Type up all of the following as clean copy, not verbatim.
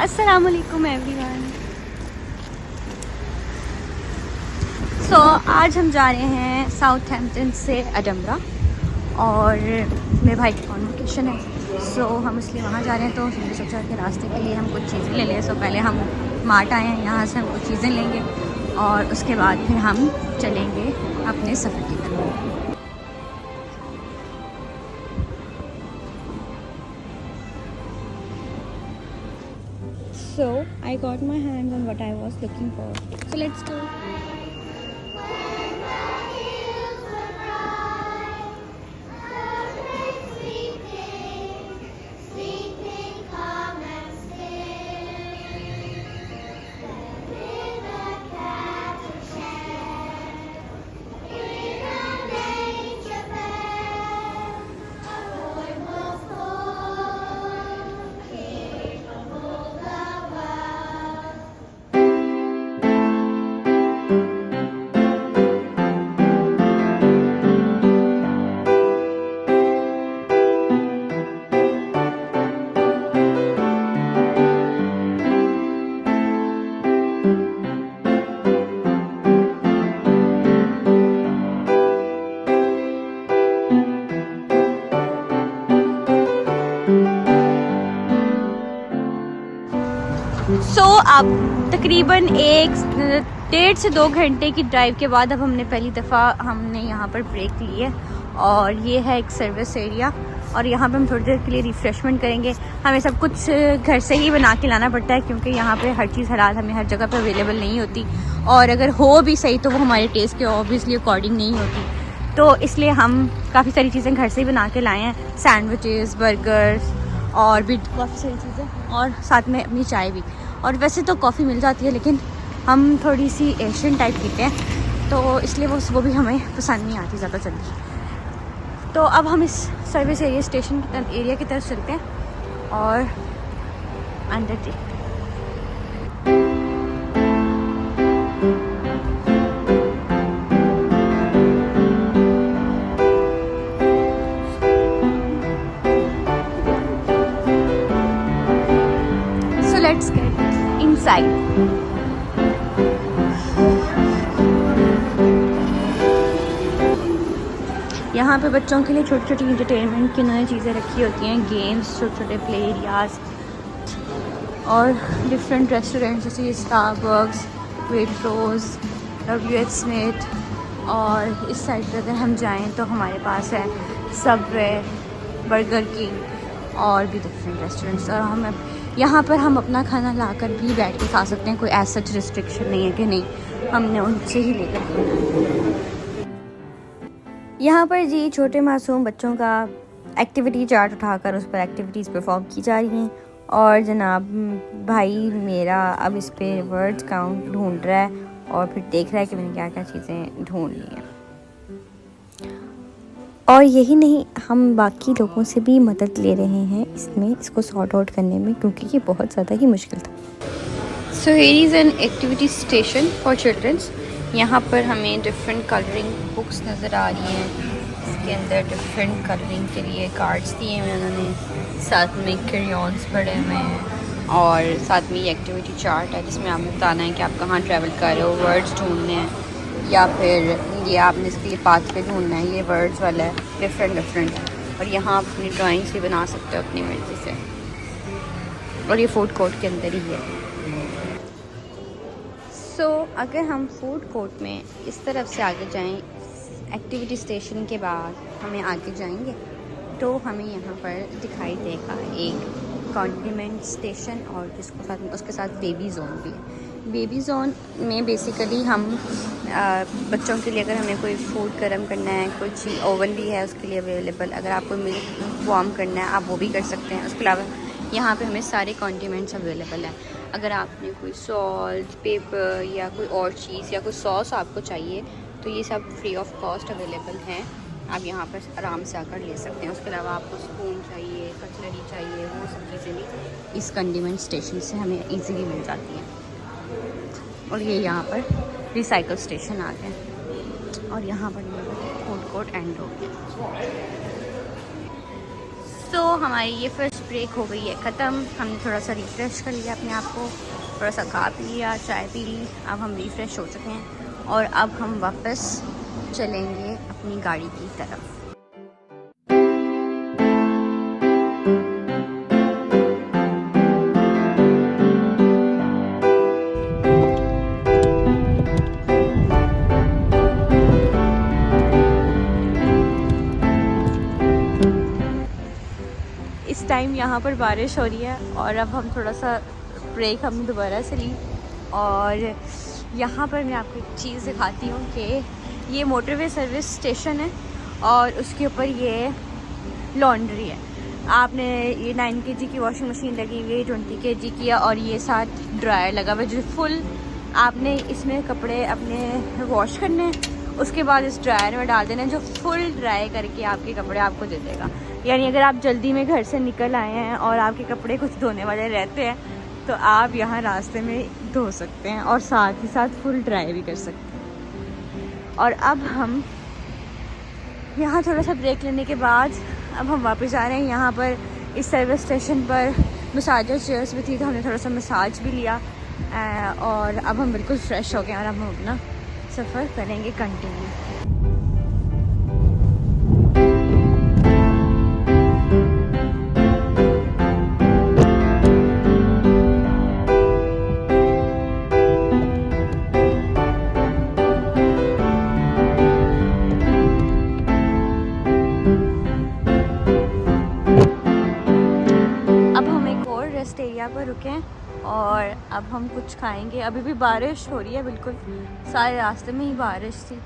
अस्सलाम वालेकुम एवरीवन। सो आज हम जा रहे हैं साउथहैम्पटन से एडनबरा और मेरे भाई की कॉन्वोकेशन है। सो हम इसलिए वहाँ जा रहे हैं, तो हमने सोचा कि रास्ते के लिए हम कुछ चीज़ें ले लें। सो पहले हम मार्ट आए हैं, यहाँ से हम कुछ चीज़ें लेंगे और उसके बाद फिर हम चलेंगे अपने सफ़र की तरफ। So I got my hands on what I was looking for. So let's go. अब तकरीबन 1.5 से 2 घंटे की ड्राइव के बाद अब हमने पहली दफ़ा हमने यहाँ पर ब्रेक ली है और ये है एक सर्विस एरिया और यहाँ पे हम थोड़ी देर के लिए रिफ़्रेशमेंट करेंगे। हमें सब कुछ घर से ही बना के लाना पड़ता है क्योंकि यहाँ पे हर चीज़ हलाल हमें हर जगह पे अवेलेबल नहीं होती और अगर हो भी सही तो वो हमारे टेस्ट के ऑब्वियसली अकॉर्डिंग नहीं होती। तो इसलिए हम काफ़ी सारी चीज़ें घर से ही बना के लाए हैं, सैंडविचेस, बर्गर्स और भी काफ़ी सारी चीज़ें और साथ में अपनी चाय भी। और वैसे तो कॉफ़ी मिल जाती है लेकिन हम थोड़ी सी एशियन टाइप पीते हैं तो इसलिए वो भी हमें पसंद नहीं आती ज़्यादा जल्दी। तो अब हम इस सर्विस एरिया स्टेशन एरिया की तरफ चलते हैं और अंदर देखते हैं। So let's get inside. यहाँ पे बच्चों के लिए छोटी छोटी इंटरटेनमेंट की नई चीज़ें रखी होती हैं, गेम्स, छोटे छोटे प्ले एरियाज और डिफरेंट रेस्टोरेंट्स जैसे स्टारबक्स, वेट्रोज, WH स्मिथ। और इस साइड पर अगर हम जाएं तो हमारे पास है सबवे, बर्गर किंग और भी डिफरेंट रेस्टोरेंट्स। और हम यहाँ पर हम अपना खाना लाकर भी बैठ के खा सकते हैं, कोई ऐसा सच रिस्ट्रिक्शन नहीं है कि नहीं हमने उनसे ही लेकर खाना। यहाँ पर जी छोटे मासूम बच्चों का एक्टिविटी चार्ट उठाकर उस पर एक्टिविटीज़ परफॉर्म की जा रही हैं और जनाब भाई मेरा अब इस पे वर्ड्स काउंट ढूंढ रहा है और फिर देख रहा है कि मैंने क्या क्या चीज़ें ढूंढ ली हैं। और यही नहीं, हम बाकी लोगों से भी मदद ले रहे हैं इसको सॉर्ट आउट करने में क्योंकि ये बहुत ज़्यादा ही मुश्किल था। So here is an activity station for childrens. यहाँ पर हमें डिफरेंट कलरिंग बुक्स नज़र आ रही हैं। इसके अंदर डिफरेंट कलरिंग के लिए कार्ड्स दिए हुए उन्होंने, साथ में क्रेयॉन्स पड़े हुए हैं और साथ में ये एक्टिविटी चार्ट है जिसमें आपने बताना है कि आप कहाँ ट्रैवल कर रहे हो, वर्ड्स ढूंढने हैं या फिर ये आपने इसके लिए पाथ पे ढूंढना है। ये वर्ड्स वाला है, डिफरेंट है और यहाँ आप अपनी ड्राइंग्स भी बना सकते हो अपनी मर्ज़ी से और ये फूड कोर्ट के अंदर ही है। सो अगर हम फूड कोर्ट में इस तरफ से आगे जाएं, एक्टिविटी स्टेशन के बाद हमें आगे जाएंगे तो हमें यहाँ पर दिखाई देगा एक कॉन्डिमेंट स्टेशन और जिसको साथ में उसके साथ बेबी जोन भी है। बेबी जोन में बेसिकली हम बच्चों के लिए अगर हमें कोई फूड गर्म करना है, कोई चीज़ ओवन भी है उसके लिए अवेलेबल, अगर आपको मिल्क वार्म करना है आप वो भी कर सकते हैं। उसके अलावा यहाँ पे हमें सारे कॉन्डिमेंट्स अवेलेबल हैं। अगर आपने कोई सॉल्ट, पेपर या कोई और चीज़ या कोई सॉस आपको चाहिए तो ये सब फ्री ऑफ कॉस्ट अवेलेबल हैं, आप यहाँ पर आराम से आकर ले सकते हैं। उसके अलावा आपको स्पून चाहिए, कटलरी चाहिए, वो सब चीज़ें भी इस कंडीमेंट स्टेशन से हमें इजीली मिल जाती हैं। और ये यहाँ पर रिसाइकल स्टेशन आ गए और यहाँ पर फूड कोर्ट एंड हो गया। सो हमारी ये फर्स्ट ब्रेक हो गई है ख़त्म। हमने थोड़ा सा रिफ़्रेश कर लिया अपने आप को, थोड़ा सा खा पी लिया, चाय पी ली। अब हम रिफ़्रेश हो चुके हैं और अब हम वापस चलेंगे अपनी गाड़ी की तरफ। इस टाइम यहाँ पर बारिश हो रही है और अब हम थोड़ा सा ब्रेक हमने दोबारा से ली। और यहाँ पर मैं आपको एक चीज़ दिखाती हूँ कि ये मोटरवे सर्विस स्टेशन है और उसके ऊपर ये लॉन्ड्री है। आपने ये 9 kg की वॉशिंग मशीन लगी हुई है, 20 kg की, और ये साथ ड्रायर लगा हुआ है जो फुल आपने इसमें कपड़े अपने वॉश करने हैं, उसके बाद इस ड्रायर में डाल देना, जो फुल ड्राई करके आपके कपड़े आपको दे देगा। यानी अगर आप जल्दी में घर से निकल आए हैं और आपके कपड़े कुछ धोने वाले रहते हैं तो आप यहाँ रास्ते में धो सकते हैं और साथ ही साथ फुल ड्राई भी कर सकते हैं। और अब हम यहाँ थोड़ा सा ब्रेक लेने के बाद अब हम वापस आ रहे हैं। यहाँ पर इस सर्विस स्टेशन पर मसाजर चेयर्स भी थी तो हमने थोड़ा सा मसाज भी लिया और अब हम बिल्कुल फ्रेश हो गए और अब हम अपना सफ़र करेंगे कंटिन्यू। रेस्ट एरिया पर रुके और अब हम कुछ खाएंगे। अभी भी बारिश हो रही है, बिल्कुल सारे रास्ते में ही बारिश थी।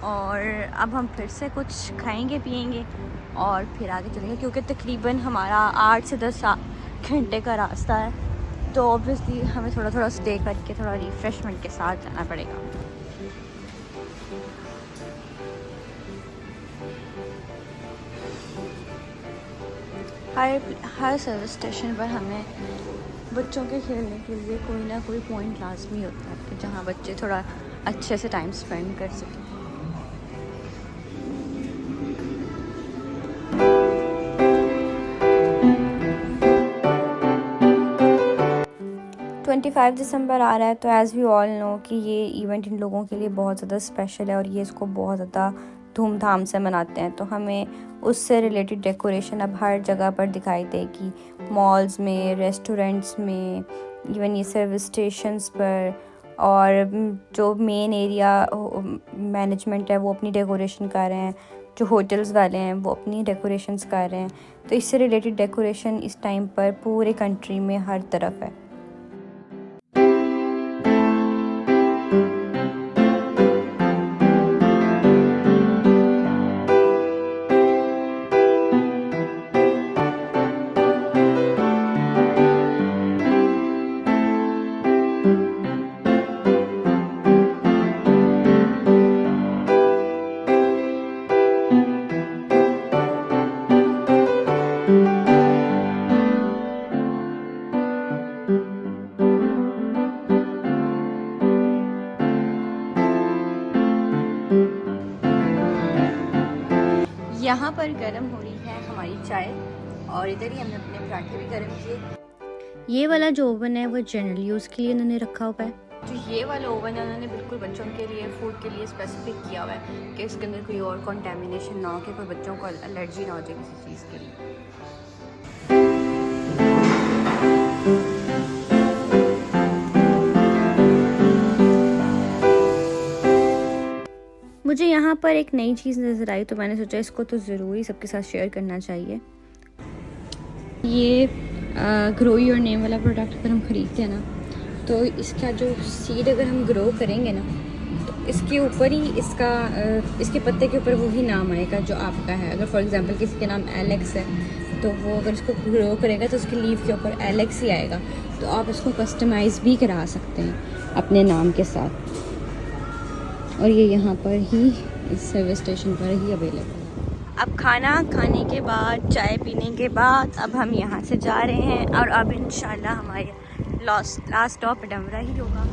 और अब हम फिर से कुछ खाएंगे पिएंगे और फिर आगे चलेंगे, क्योंकि तकरीबन हमारा 8 से 10 घंटे का रास्ता है तो ऑब्वियसली हमें थोड़ा थोड़ा स्टे करके थोड़ा रिफ़्रेशमेंट के साथ जाना पड़ेगा। हर सर्विस स्टेशन पर हमें बच्चों के खेलने के लिए कोई ना कोई पॉइंट लाजमी होता है कि जहाँ बच्चे थोड़ा अच्छे से टाइम स्पेंड कर सकें। 25 दिसंबर आ रहा है तो एज़ वी ऑल नो कि ये इवेंट इन लोगों के लिए बहुत ज़्यादा स्पेशल है और ये इसको बहुत ज़्यादा धूमधाम से मनाते हैं। तो हमें उससे रिलेटेड डेकोरेशन अब हर जगह पर दिखाई देगी, मॉल्स में, रेस्टोरेंट्स में, इवन ये सर्विस स्टेशंस पर। और जो मेन एरिया मैनेजमेंट है वो अपनी डेकोरेशन कर रहे हैं, जो होटल्स वाले हैं वो अपनी डेकोरेशंस कर रहे हैं। तो इससे रिलेटेड डेकोरेशन इस टाइम पर पूरे कंट्री में हर तरफ है। यहाँ पर गर्म हो रही है हमारी चाय और इधर ही हमने अपने पराठे भी गर्म किए। ये वाला जो ओवन है वो जनरल यूज़ के लिए उन्होंने रखा हुआ है। जो ये वाला ओवन है उन्होंने बिल्कुल बच्चों के लिए, फूड के लिए स्पेसिफिक किया हुआ है कि इसके अंदर कोई और कंटेमिनेशन ना हो, कि कोई बच्चों को एलर्जी ना हो जाए किसी चीज़ के लिए। मुझे यहाँ पर एक नई चीज़ नज़र आई तो मैंने सोचा इसको तो ज़रूरी सबके साथ शेयर करना चाहिए। ये ग्रो योर नेम वाला प्रोडक्ट अगर हम ख़रीदते हैं ना तो इसका जो सीड अगर हम ग्रो करेंगे ना तो इसके ऊपर ही इसके पत्ते के ऊपर वही नाम आएगा जो आपका है। अगर फॉर एग्जांपल किसी का नाम एलेक्स है तो वो अगर इसको ग्रो करेगा तो उसके लीफ के ऊपर एलेक्स ही आएगा। तो आप इसको कस्टमाइज़ भी करा सकते हैं अपने नाम के साथ। और ये यहाँ पर ही इस सर्विस स्टेशन पर ही अवेलेबल है। अब खाना खाने के बाद, चाय पीने के बाद अब हम यहाँ से जा रहे हैं और अब इंशाल्लाह हमारे लास्ट स्टॉप डमरा ही होगा।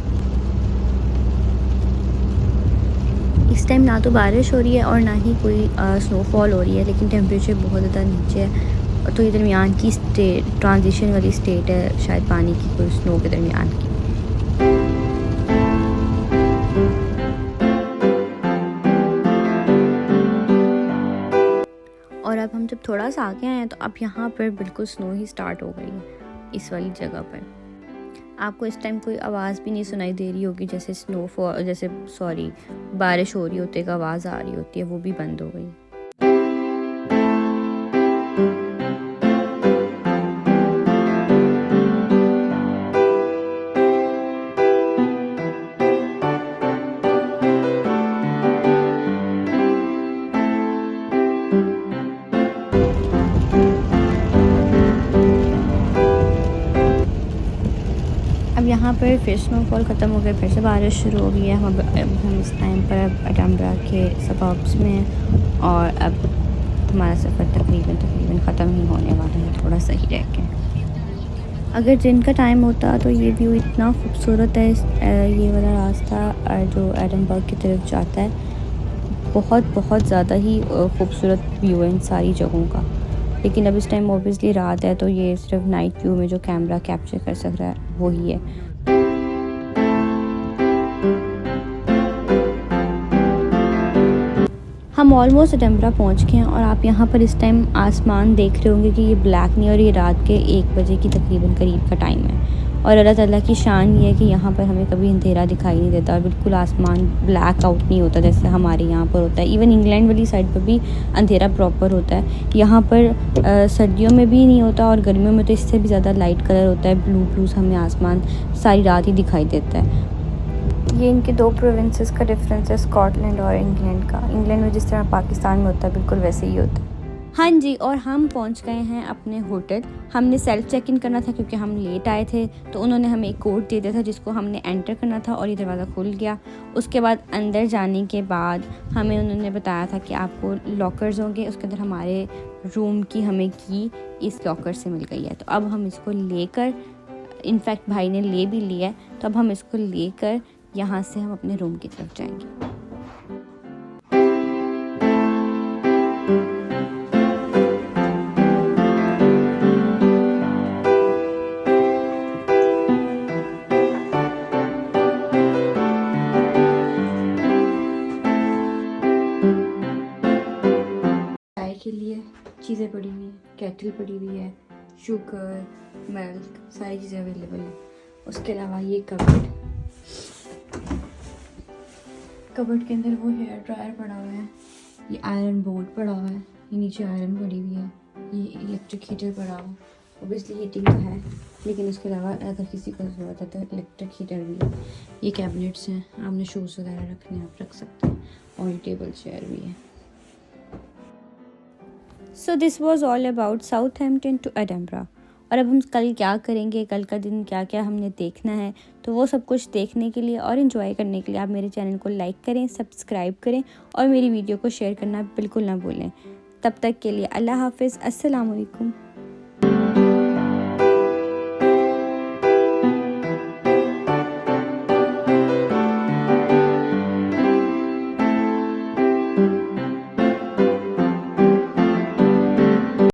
इस टाइम ना तो बारिश हो रही है और ना ही कोई स्नोफॉल हो रही है, लेकिन टेम्परेचर बहुत ज़्यादा नीचे है तो ये दरमियान की स्टेट, ट्रांजिशन वाली स्टेट है शायद पानी की, कोई स्नो के दरमियान की। और अब हम जब थोड़ा सा आगे आए हैं तो अब यहाँ पर बिल्कुल स्नो ही स्टार्ट हो गई है इस वाली जगह पर। आपको इस टाइम कोई आवाज़ भी नहीं सुनाई दे रही होगी, जैसे स्नोफॉल, जैसे सॉरी बारिश हो रही होती है, एक आवाज़ आ रही होती है, वो भी बंद हो गई। अब यहाँ पर फिर स्नोफॉल ख़त्म हो गया, फिर से बारिश शुरू हो गई है। अब हम इस टाइम पर अब एडिनबरा के सबर्ब्स में हैं और अब हमारा सफ़र तकरीबन ख़त्म ही होने वाला है, थोड़ा सा ही रह गया। अगर दिन का टाइम होता तो ये व्यू इतना खूबसूरत है, ये वाला रास्ता जो एडिनबरा की तरफ जाता है, बहुत ज़्यादा ही खूबसूरत व्यू है इन सारी जगहों का। लेकिन अब इस टाइम ऑब्वियसली रात है तो ये सिर्फ नाइट व्यू में जो कैमरा कैप्चर कर सक रहा है वही है। हम ऑलमोस्ट एडिनबरा पहुंच गए हैं और आप यहाँ पर इस टाइम आसमान देख रहे होंगे कि ये ब्लैक नहीं, और ये रात के 1 बजे की तकरीबन करीब का टाइम है। और अल्लाह ताला की शान ये है कि यहाँ पर हमें कभी अंधेरा दिखाई नहीं देता और बिल्कुल आसमान ब्लैक आउट नहीं होता जैसे हमारे यहाँ पर होता है। इवन इंग्लैंड वाली साइड पर भी अंधेरा प्रॉपर होता है, यहाँ पर सर्दियों में भी नहीं होता और गर्मियों में तो इससे भी ज़्यादा लाइट कलर होता है, ब्लू हमें आसमान सारी रात ही दिखाई देता है। ये इनके 2 प्रोविंसेस का डिफरेंस है, स्कॉटलैंड और इंग्लैंड का। इंग्लैंड में जिस तरह पाकिस्तान में होता है बिल्कुल वैसे ही होता है। हाँ जी, और हम पहुंच गए हैं अपने होटल। हमने सेल्फ चेक इन करना था क्योंकि हम लेट आए थे, तो उन्होंने हमें एक कोड दे दिया था जिसको हमने एंटर करना था और ये दरवाज़ा खुल गया। उसके बाद अंदर जाने के बाद हमें उन्होंने बताया था कि आपको लॉकर्स होंगे, उसके अंदर हमारे रूम की हमें की इस लॉकर से मिल गई है। तो अब हम इसको लेकर, इनफैक्ट भाई ने ले भी लिया है, तो अब हम इसको लेकर यहाँ से हम अपने रूम की तरफ जाएंगे। चाय के लिए चीज़ें पड़ी हुई हैं, केटल पड़ी हुई है, शुगर, मिल्क, सारी चीज़ें अवेलेबल हैं। उसके अलावा ये कबर्ड के अंदर वो हेयर ड्रायर पड़ा हुआ है, ये आयरन बोर्ड पड़ा हुआ है, ये नीचे आयरन पड़ी हुई है, ये इलेक्ट्रिक हीटर पड़ा हुआ है। ओबियसली हीटिंग तो है, लेकिन उसके अलावा अगर किसी को ज़रूरत है तो इलेक्ट्रिक हीटर भी है। ये कैबिनेट्स हैं, आपने शूज़ वगैरह रखने आप रख सकते हैं, और ये टेबल चेयर भी है। So this was all about Southampton to Edinburgh. और अब हम कल क्या करेंगे, कल का दिन क्या क्या हमने देखना है, तो वो सब कुछ देखने के लिए और इन्जॉय करने के लिए आप मेरे चैनल को लाइक करें, सब्सक्राइब करें और मेरी वीडियो को शेयर करना बिल्कुल ना भूलें। तब तक के लिए अल्लाह हाफिज़, अस्सलाम वालेकुम।